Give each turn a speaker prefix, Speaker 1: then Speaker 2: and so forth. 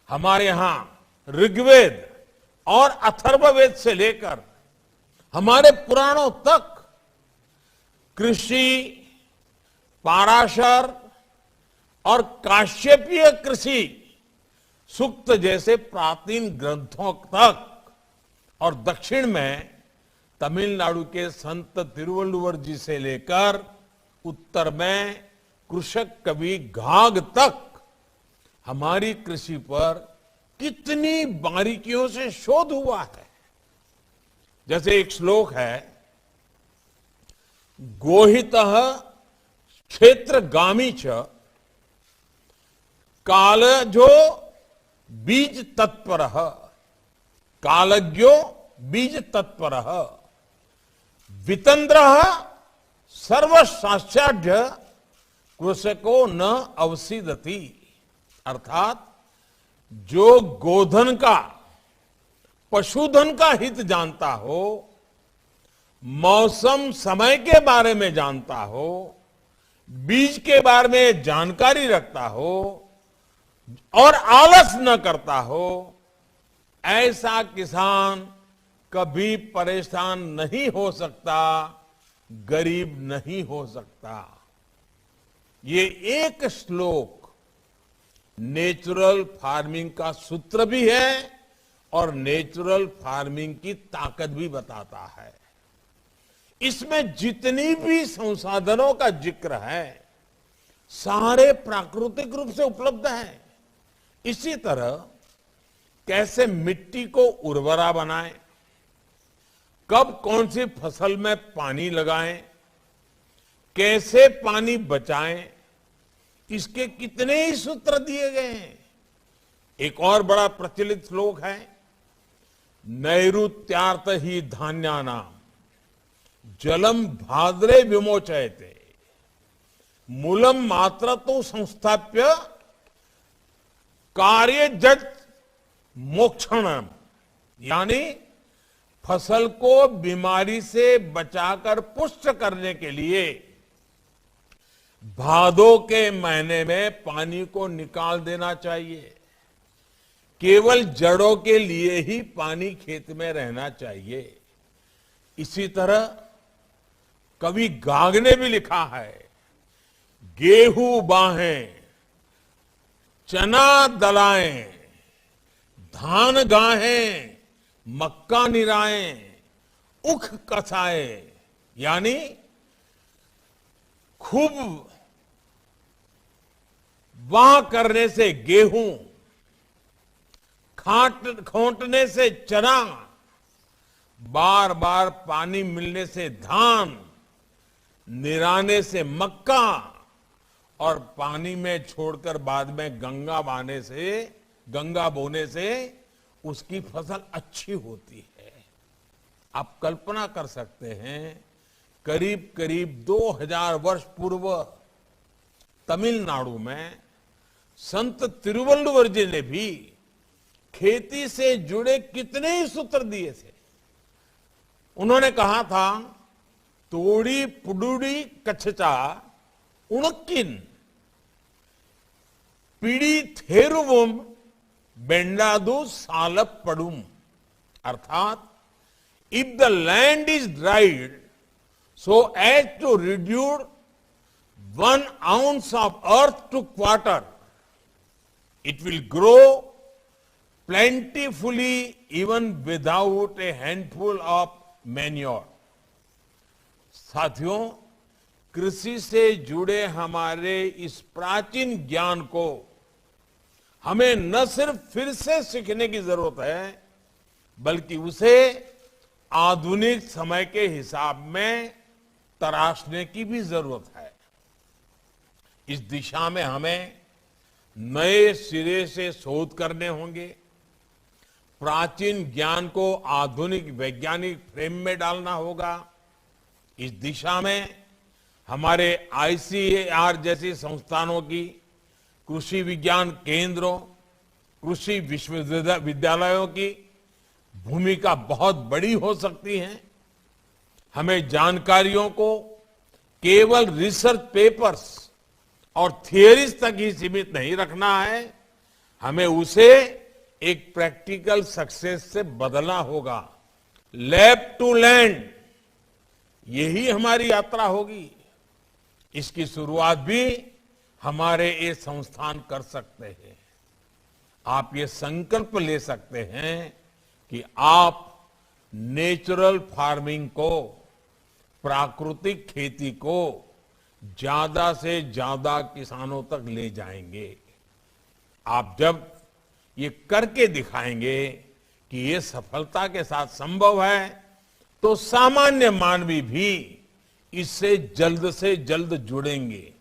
Speaker 1: हमारे यहां ऋग्वेद और अथर्ववेद से लेकर हमारे पुराणों तक कृषि, पाराशर और काश्यपीय कृषि सूक्त जैसे प्राचीन ग्रंथों तक और दक्षिण में तमिलनाडु के संत तिरुवल्लुवर जी से लेकर उत्तर में कृषक कवि घाघ तक हमारी कृषि पर कितनी बारीकियों से शोध हुआ है। जैसे एक श्लोक है, गोहितः क्षेत्रगामी च कालजो बीज तत्परः कालज्ञो बीज तत्परः वितंद्रः सर्वशास्त्राढ्य कृषको न अवसीदति। अर्थात जो गोधन का, पशुधन का हित जानता हो, मौसम समय के बारे में जानता हो, बीज के बारे में जानकारी रखता हो और आलस न करता हो, ऐसा किसान कभी परेशान नहीं हो सकता, गरीब नहीं हो सकता। ये एक श्लोक नेचुरल फार्मिंग का सूत्र भी है और नेचुरल फार्मिंग की ताकत भी बताता है। इसमें जितनी भी संसाधनों का जिक्र है सारे प्राकृतिक रूप से उपलब्ध हैं। इसी तरह कैसे मिट्टी को उर्वरा बनाएं, कब कौन सी फसल में पानी लगाएं, कैसे पानी बचाएं, इसके कितने ही सूत्र दिए गए हैं। एक और बड़ा प्रचलित श्लोक है, नैऋत्यार्थ ही धान्यानाम जलम भाद्रे विमोचयते मूलम मात्र तो संस्थाप्य कार्य जट मोक्षणम। यानी फसल को बीमारी से बचाकर पुष्ट करने के लिए भादों के महीने में पानी को निकाल देना चाहिए। केवल जड़ों के लिए ही पानी खेत में रहना चाहिए। इसी तरह कवि घाघ ने भी लिखा है, गेहूं बाहें, चना दलाएं, धान गाहें, मक्का निराएं, उख कसाए। यानी खूब वाह करने से गेहूं, खोंटने से चना, बार बार पानी मिलने से धान, निराने से मक्का और पानी में छोड़कर बाद में गंगा बोने से उसकी फसल अच्छी होती है। आप कल्पना कर सकते हैं, करीब करीब 2000 वर्ष पूर्व तमिलनाडु में संत तिरुवल्लुवर जी ने भी खेती से जुड़े कितने ही सूत्र दिए थे। उन्होंने कहा था, तोड़ी पुडुड़ी कच्छचा उणक्किन पीड़ी थेरुवुम बेंडादू सालप पड़ुम। अर्थात if the land is dried so as to reduce 1 ounce of earth to quarter, it will grow plentifully even without a handful of manure. साथियों, कृषि से जुड़े हमारे इस प्राचीन ज्ञान को हमें न सिर्फ फिर से सीखने की जरूरत है, बल्कि उसे आधुनिक समय के हिसाब में तराशने की भी जरूरत है। इस दिशा में हमें नए सिरे से शोध करने होंगे, प्राचीन ज्ञान को आधुनिक वैज्ञानिक फ्रेम में डालना होगा। इस दिशा में हमारे आईसीएआर जैसी संस्थानों की, कृषि विज्ञान केंद्रों, कृषि विश्वविद्यालयों की भूमिका बहुत बड़ी हो सकती है। हमें जानकारियों को केवल रिसर्च पेपर्स और थियरीज तक ही सीमित नहीं रखना है, हमें उसे एक प्रैक्टिकल सक्सेस से बदलना होगा। लैब टू लैंड, यही हमारी यात्रा होगी। इसकी शुरुआत भी हमारे ये संस्थान कर सकते हैं। आप ये संकल्प ले सकते हैं कि आप नेचुरल फार्मिंग को, प्राकृतिक खेती को ज्यादा से ज्यादा किसानों तक ले जाएंगे। आप जब ये करके दिखाएंगे कि ये सफलता के साथ संभव है, तो सामान्य मानवी भी इससे जल्द से जल्द जुड़ेंगे।